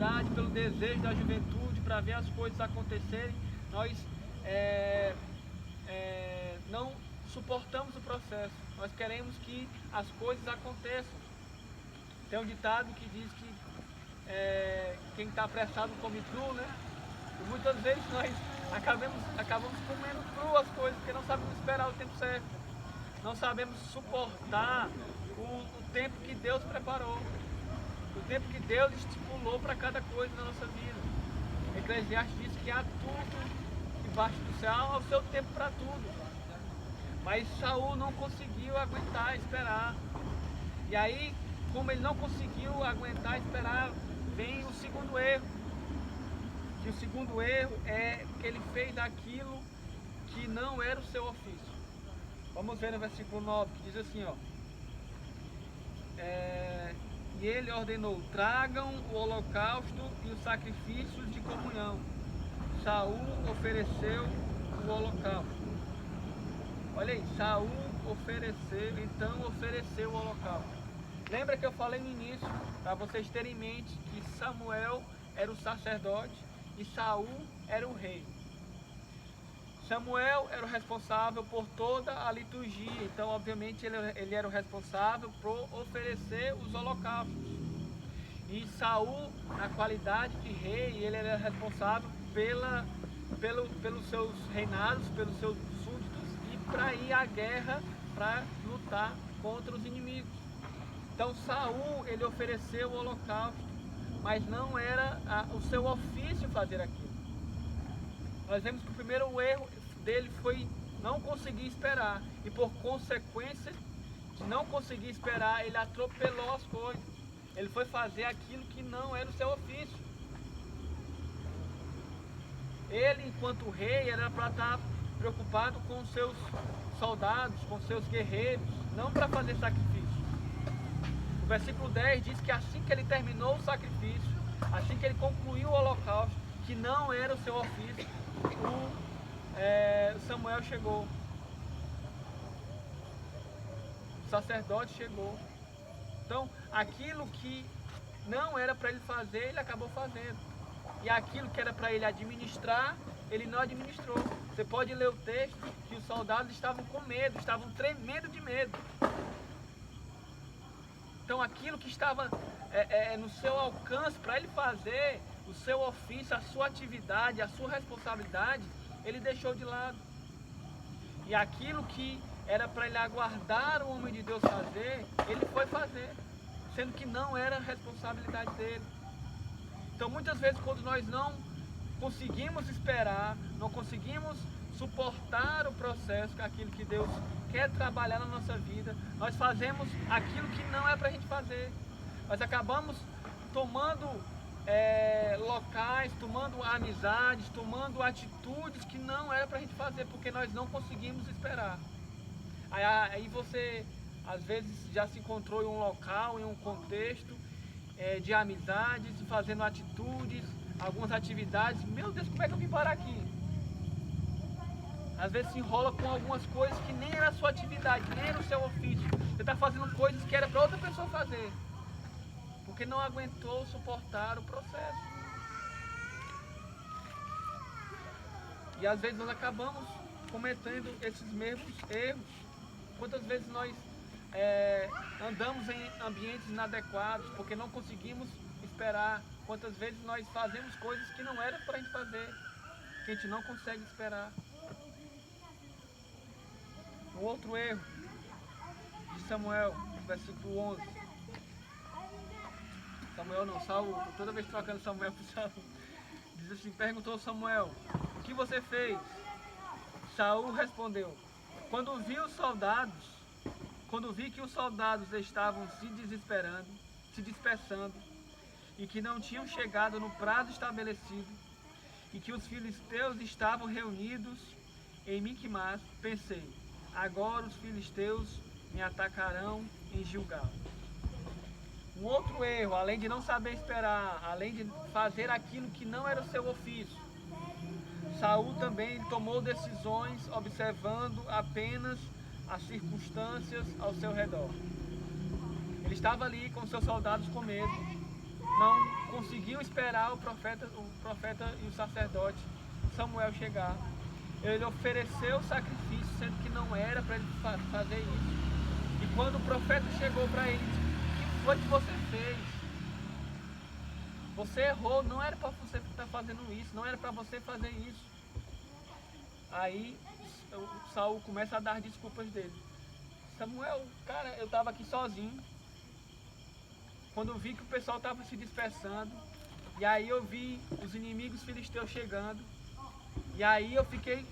curiosidade, pelo desejo da juventude para ver as coisas acontecerem, nós não suportamos o processo. Nós queremos que as coisas aconteçam. Tem um ditado que diz que quem está apressado come cru, né? E muitas vezes nós acabamos comendo cru as coisas, porque não sabemos esperar o tempo certo. Não sabemos suportar o tempo que Deus preparou. O tempo que Deus estipulou para cada coisa na nossa vida. Eclesiastes diz que há tudo debaixo do céu, há o seu tempo para tudo. Mas Saul não conseguiu aguentar, esperar. E aí, como ele não conseguiu aguentar, esperar, vem o segundo erro. Que o segundo erro é que ele fez aquilo que não era o seu ofício. Vamos ver no versículo 9, que diz assim, ó. E ele ordenou, tragam o holocausto e os sacrifícios de comunhão. Saul ofereceu o holocausto. Olha aí, Saul ofereceu o holocausto. Lembra que eu falei no início, para vocês terem em mente, que Samuel era o sacerdote e Saul era o rei. Samuel era o responsável por toda a liturgia, então obviamente ele era o responsável por oferecer os holocaustos. E Saul, na qualidade de rei, ele era responsável pelos seus reinados, pelos seus súditos e para ir à guerra, para lutar contra os inimigos. Então Saul, ele ofereceu o holocausto, mas não era o seu ofício fazer aquilo. Nós vemos que o primeiro erro dele foi não conseguir esperar, e por consequência de não conseguir esperar, ele atropelou as coisas. Ele foi fazer aquilo que não era o seu ofício. Ele, enquanto rei, era para estar preocupado com os seus soldados, com os seus guerreiros, não para fazer sacrifício. O versículo 10 diz que assim que ele terminou o sacrifício, assim que ele concluiu o holocausto, que não era o seu ofício, Samuel chegou. O sacerdote chegou. Então, aquilo que não era para ele fazer, ele acabou fazendo. E aquilo que era para ele administrar, ele não administrou. Você pode ler o texto que os soldados estavam com medo, estavam tremendo de medo. Então aquilo que estava no seu alcance para ele fazer, o seu ofício, a sua atividade, a sua responsabilidade, ele deixou de lado. E aquilo que era para ele aguardar o homem de Deus fazer, ele foi fazer, sendo que não era responsabilidade dele. Então muitas vezes quando nós não conseguimos esperar, não conseguimos suportar o processo, aquilo que Deus quer trabalhar na nossa vida, nós fazemos aquilo que não é para a gente fazer. Nós acabamos tomando locais, tomando amizades, tomando atitudes que não era para a gente fazer, porque nós não conseguimos esperar. Aí você, às vezes, já se encontrou em um local, em um contexto de amizades, fazendo atitudes, algumas atividades. Meu Deus, como é que eu vim parar aqui? Às vezes se enrola com algumas coisas que nem era a sua atividade, nem era o seu ofício. Você está fazendo coisas que era para outra pessoa fazer, porque não aguentou suportar o processo. E às vezes nós acabamos cometendo esses mesmos erros. Quantas vezes nós andamos em ambientes inadequados porque não conseguimos esperar? Quantas vezes nós fazemos coisas que não era para a gente fazer, que a gente não consegue esperar? Um outro erro de Samuel, versículo 11. Samuel não, Saul, toda vez trocando Samuel por Saul. Diz assim, perguntou Samuel, o que você fez? Saul respondeu, quando vi que os soldados estavam se dispersando, e que não tinham chegado no prazo estabelecido, e que os filisteus estavam reunidos em Miquimás, pensei, agora os filisteus me atacarão em Gilgal. Um outro erro, além de não saber esperar, além de fazer aquilo que não era o seu ofício, Saul também tomou decisões observando apenas as circunstâncias ao seu redor. Ele estava ali com seus soldados com medo, não conseguiu esperar o profeta e o sacerdote Samuel chegar. Ele ofereceu o sacrifício, sendo que não era para ele fazer isso. E quando o profeta chegou para ele, disse: o que foi que você fez? Você errou, não era para você estar fazendo isso, não era para você fazer isso. Aí Saul começa a dar desculpas dele. Samuel, cara, eu estava aqui sozinho, quando eu vi que o pessoal estava se dispersando, e aí eu vi os inimigos filisteus chegando, e aí eu fiquei